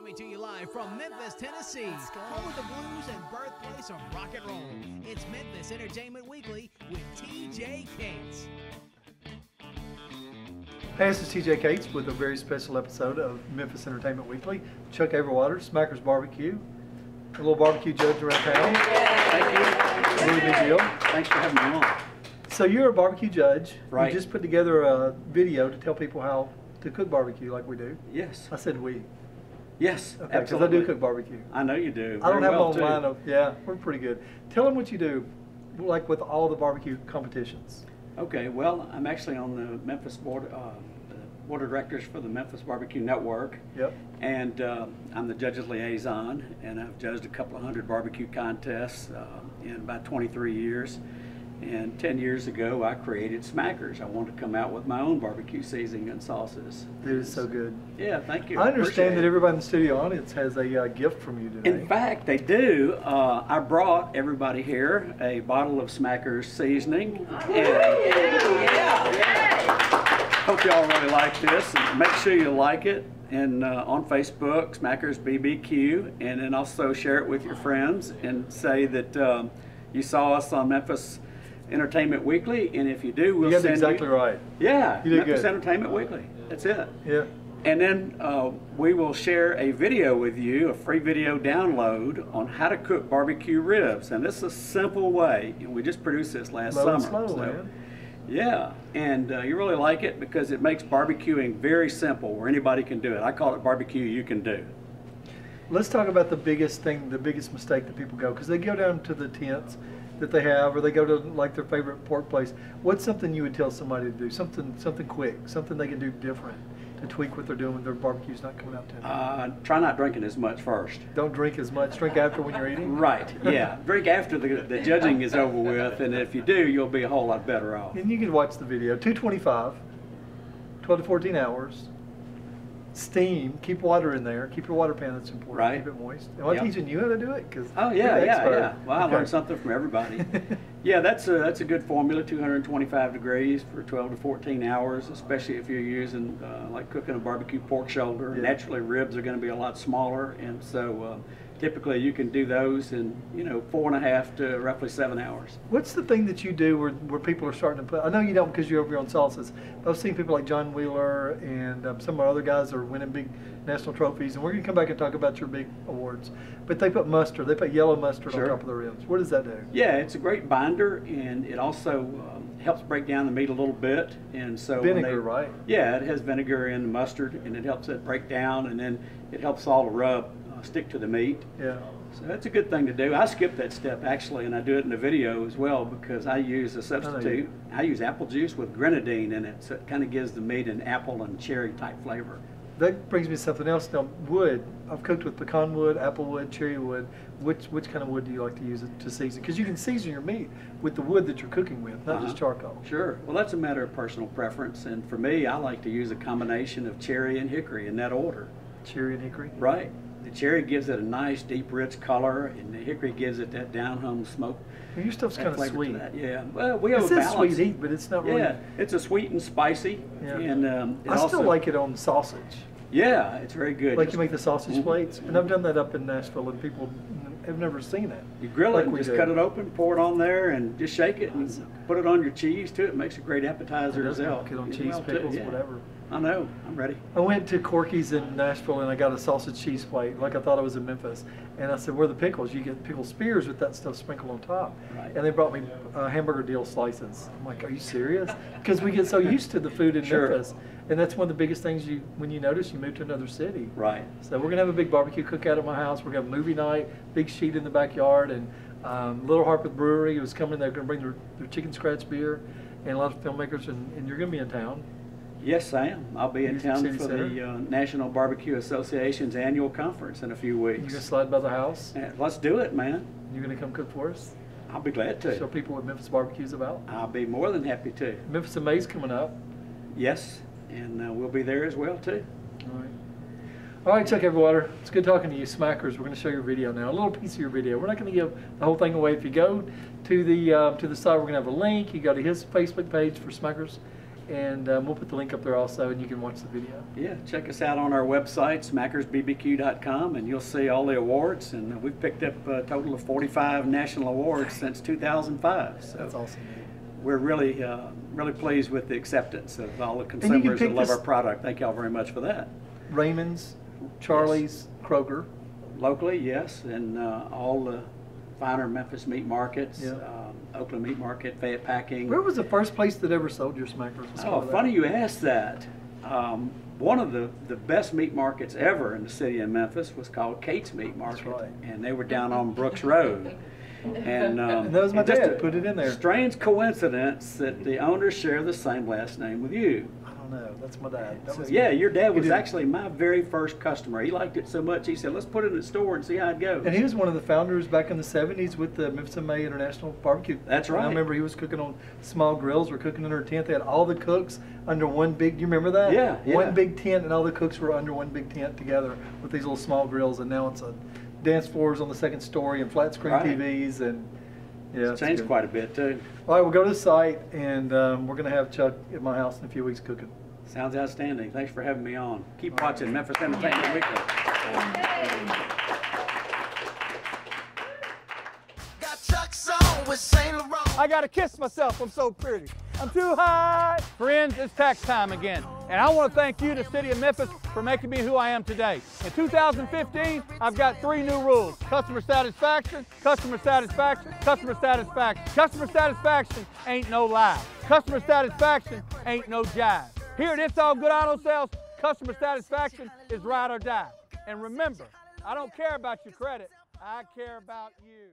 Coming to you live from Memphis, Tennessee, home of the blues and birthplace of rock and roll. It's Memphis Entertainment Weekly with TJ Cates. Hey, this is TJ Cates with a very special episode of Memphis Entertainment Weekly. Chuck Averwater, Smokers Barbecue, a little barbecue judge around town. Thank you. Really big deal. Thanks for having me on. So you're a barbecue judge. Right. You just put together a video to tell people how to cook barbecue like we do. Yes. I said we. Yes, Okay, because absolutely. I do cook barbecue. I know you do. I don't have Very well, a line of, yeah, we're pretty good. Tell them what you do, like with all the barbecue competitions. Okay, well, I'm actually on the Memphis board of directors for the Memphis Barbecue Network. Yep. And I'm the judge's liaison, and I've judged a couple of hundred barbecue contests in about 23 years. And 10 years ago, I created Smokers. I wanted to come out with my own barbecue seasoning and sauces. Dude, it's so good. Yeah, thank you. I understand Appreciate that it. everybody in the studio audience has a gift from you today. In fact, they do. I brought everybody here a bottle of Smokers seasoning. Hope y'all really like this. And make sure you like it. And on Facebook, Smokers BBQ, and then also share it with your friends and say that you saw us on Memphis Entertainment Weekly, and if you do, we'll you got send exactly right. Yeah, you did Memphis good. Entertainment Weekly. That's it. Yeah. And then we will share a video with you, a free video download on how to cook barbecue ribs. And this is a simple way. And we just produced this last Slow and summer. slow, man. Yeah, and you really like it because it makes barbecuing very simple where anybody can do it. I call it barbecue you can do. Let's talk about the biggest thing, the biggest mistake that people go, because they go down to the tents that they have, or they go to like their favorite pork place. What's something you would tell somebody to do? Something quick, something they can do different to tweak what they're doing when their barbecue's not coming out tender. Try not drinking as much first. Don't drink as much. Drink after when you're eating. Right. Yeah. Drink after the judging is over with, and if you do, you'll be a whole lot better off. And you can watch the video. 225, 12 to 14 hours. Steam. Keep water in there. Keep your water pan. That's important. Right. Keep it moist. Am I teaching you how to do it? Cause Oh you're yeah, the yeah, expert. yeah. Well, I Okay. learned something from everybody. Yeah, that's a good formula. 225 degrees for 12 to 14 hours, especially if you're using like cooking a barbecue pork shoulder. Yeah. Naturally, ribs are going to be a lot smaller, and so typically you can do those in 4.5 to roughly 7 hours. What's the thing that you do where people are starting to put, I know you don't because you're over here on salsas, but I've seen people like John Wheeler and some of our other guys are winning big national trophies, and we're going to come back and talk about your big awards, but they put mustard, they put yellow mustard Sure. on top of the ribs. What does that do? Yeah, it's a great binder, and it also helps break down the meat a little bit. And so Vinegar, right? Yeah, it has vinegar in the mustard, and it helps it break down, and then it helps all the rub stick to the meat. Yeah. So that's a good thing to do. I skip that step actually, and I do it in the video as well because I use a substitute. I use apple juice with grenadine in it, so it kind of gives the meat an apple and cherry type flavor. That brings me to something else. Now, wood. I've cooked with pecan wood, apple wood, cherry wood. Which kind of wood do you like to use it to season? Because you can season your meat with the wood that you're cooking with, not just charcoal. Sure. Well, that's a matter of personal preference, and for me, I like to use a combination of cherry and hickory in that order. Cherry and hickory? Right. The cherry gives it a nice, deep, rich color, and the hickory gives it that down-home smoke. Well, your stuff's kind of sweet. Yeah. Well, we have It a says balance. sweet heat, but it's not really. Yeah, it's a sweet and spicy, Yeah. and it I also, still like it on sausage. Yeah, it's very good. Like Just- you make the sausage plates, and I've done that up in Nashville, and people have never seen it. You grill like it, and we just do. cut it open, pour it on there, and just shake it, and put it on your cheese too. It makes a great appetizer It as does well. make it on As cheese, well, too, pickles, yeah. whatever. I know. I'm ready. I went to Corky's in Nashville, and I got a sausage cheese plate, like I thought I was in Memphis. And I said, "Where are the pickles?" You get pickle spears with that stuff sprinkled on top. Right. And they brought me hamburger deal slices. I'm like, "Are you serious?" Because we get so used to the food in Sure. Memphis, and that's one of the biggest things when you notice you move to another city. Right. So we're gonna have a big barbecue cookout at my house. We're gonna have a movie night, big sheet in the backyard, and Little Harpeth Brewery was coming. They're gonna bring their chicken scratch beer, and a lot of filmmakers, and you're gonna be in town. Yes, I am. I'll be in Music town City for Center. the National Barbecue Association's annual conference in a few You gonna weeks. slide by the house? Let's do it, man. You're gonna come cook for us? I'll be glad Show to. people what Memphis barbecue's about. I'll be more than happy to. Memphis and May's coming up. Yes, and we'll be there as well too. All right. All right, Chuck Averwater. It's good talking to you, Smokers. We're going to show your video now, a little piece of your video. We're not going to give the whole thing away. If you go to the site, we're going to have a link. You go to his Facebook page for Smokers, And we'll put the link up there also, and you can watch the video. Yeah, check us out on our website, smackersbbq.com, and you'll see all the awards. And we've picked up a total of 45 national awards since 2005. So That's awesome. we're really, really pleased with the acceptance of all the consumers that love our product. Thank y'all very much for that. Raymond's, Charlie's, Kroger. Locally, yes, and all the finer Memphis meat markets, Yeah. Oakland Meat Market, Fayette Packing. Where was the first place that ever sold your smackers? Oh, funny you asked that. One of the best meat markets ever in the city of Memphis was called Kate's Meat Market. That's right. And they were down on Brooks Road. And that was my dad, put it in there. Strange coincidence that the owners share the same last name with you. I don't know, that's my dad. That was Yeah, your dad was did. actually my very first customer. He liked it so much, he said, let's put it in the store and see how it goes. And he was one of the founders back in the 70s with the Memphis and May International Barbecue. That's And right. I remember he was cooking on small grills. We're cooking under a tent. They had all the cooks under one big, do you remember that? Yeah, yeah. One big tent, and all the cooks were under one big tent together with these little small grills. And now it's a dance floors on the second story and flat screen Right. TVs. And yeah, It's changed good. quite a bit too. All right, we'll go to the site, and we're going to have Chuck at my house in a few weeks cooking. Sounds outstanding. Thanks for having me on. Keep watching Memphis Entertainment Weekly. I gotta kiss myself, I'm so pretty. I'm too high. Friends, it's tax time again. And I want to thank you, the city of Memphis, for making me who I am today. In 2015, I've got 3 new rules. Customer satisfaction, customer satisfaction, customer satisfaction. Customer satisfaction ain't no lie. Customer satisfaction ain't no jive. Here at It's All Good Auto Sales, customer satisfaction is ride or die. And remember, I don't care about your credit, I care about you.